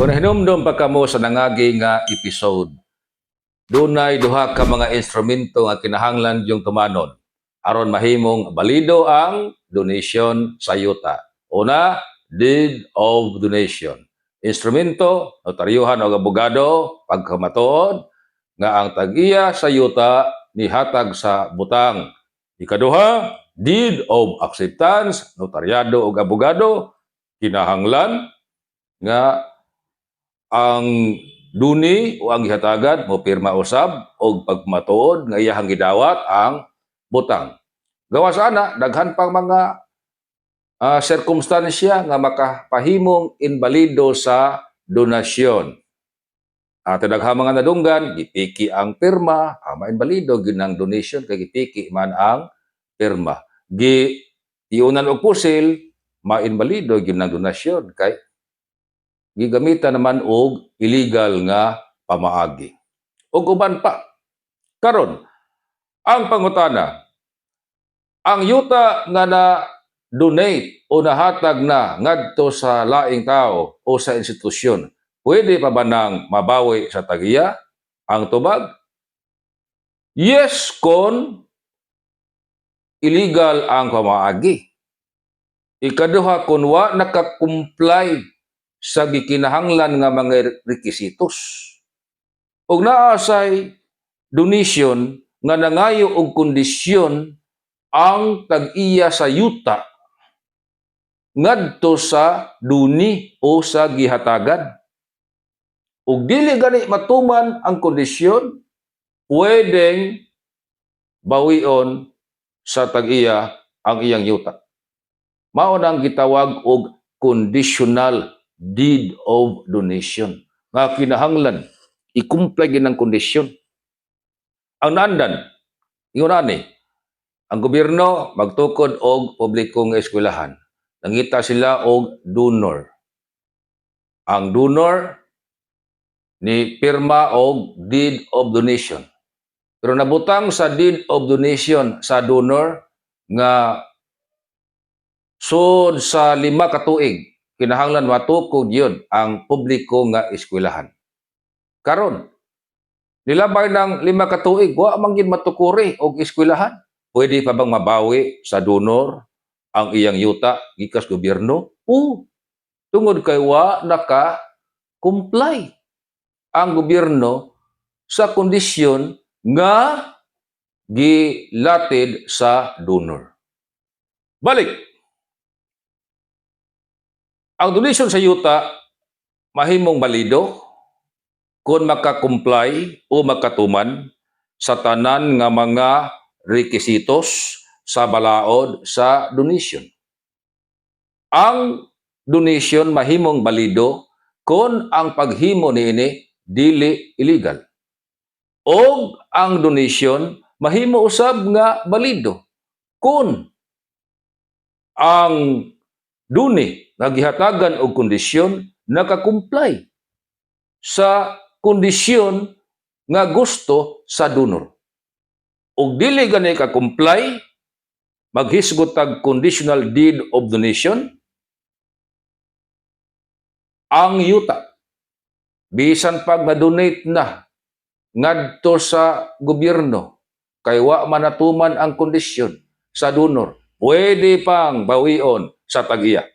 Kung hinumdum pa kamo sa nangagi nga episode, dunay duha ka mga instrumento nga kinahanglan yung tumanon aron mahimong balido ang donation sa yuta. Una, deed of donation. Instrumento, notaryuhan o abogado, pagkamatuod, nga ang tagiya sa yuta nihatag sa butang. Ikaduha, deed of acceptance, notaryado o abogado, kinahanglan nga ang duni o ang gihatagan mo pirma usab o pagmatuod nga iyahang gidawat ang butang. Gawas ana daghan pang mga sirkumstansya nga makapahimong inbalido sa donasyon. At daghang mga nadunggan, gipiki ang pirma, mainbalido ginang donation kay gipiki man ang pirma. Iunan og pusil, mainbalido ginang donasyon kay gigamitan naman og illegal nga pamaagi. Ug uban pa. Karon, ang pangutana, ang yuta nga na donate o nahatag na ngadto sa laing tao o sa institusyon, pwede pa ba nang mabawi sa tagiya ang tubag? Yes, kon illegal ang pamaagi. Ikaduha, kung wa nakakumply sa gikinahanglan nga mga rekisitos. Ug naasay donation nga nangayo og kondisyon ang tag-iya sa yuta ngadto sa duni o sa gihatagan. Ug dili gani matuman ang kondisyon, pwedeng bawion sa tag-iya ang iyang yuta. Mao nang gitawag og conditional deed of donation nga kinahanglan i-comply ginang kondisyon. Ang naandan, ingon ani, ang gobyerno magtukod og publikong eskwelahan. Nangita sila og donor. Ang donor ni pirma og deed of donation. Pero nabutang sa deed of donation sa donor nga sud sa 5 ka tuig, kinahanglan matukod yun ang publiko nga eskwelahan. Karon, nilabay ng 5 ka tuig, wa man gid matukuri og eskwelahan. Pwede pa bang mabawi sa donor ang iyang yuta gikas gobyerno? Oo. Tungod kay wa naka-comply ang gobyerno sa kondisyon nga gilatid sa donor. Balik. Ang donation sa yuta mahimong balido kung maka-comply o makatuman sa tanan nga mga rekisitos sa balaod sa donation. Ang donation mahimong balido kung ang paghimo niini dili illegal. O ang donation mahimo usab nga balido kung ang duni nga gihatagan og kondisyon nakakumply sa kondisyon nga gusto sa donor. Ug dili gani ka comply, maghisgot tag conditional deed of donation, ang yuta bisan pag na-donate na ngadto sa gobyerno kay wa manatuman ang kondisyon sa donor, pwede pang bawion sa tag-iya.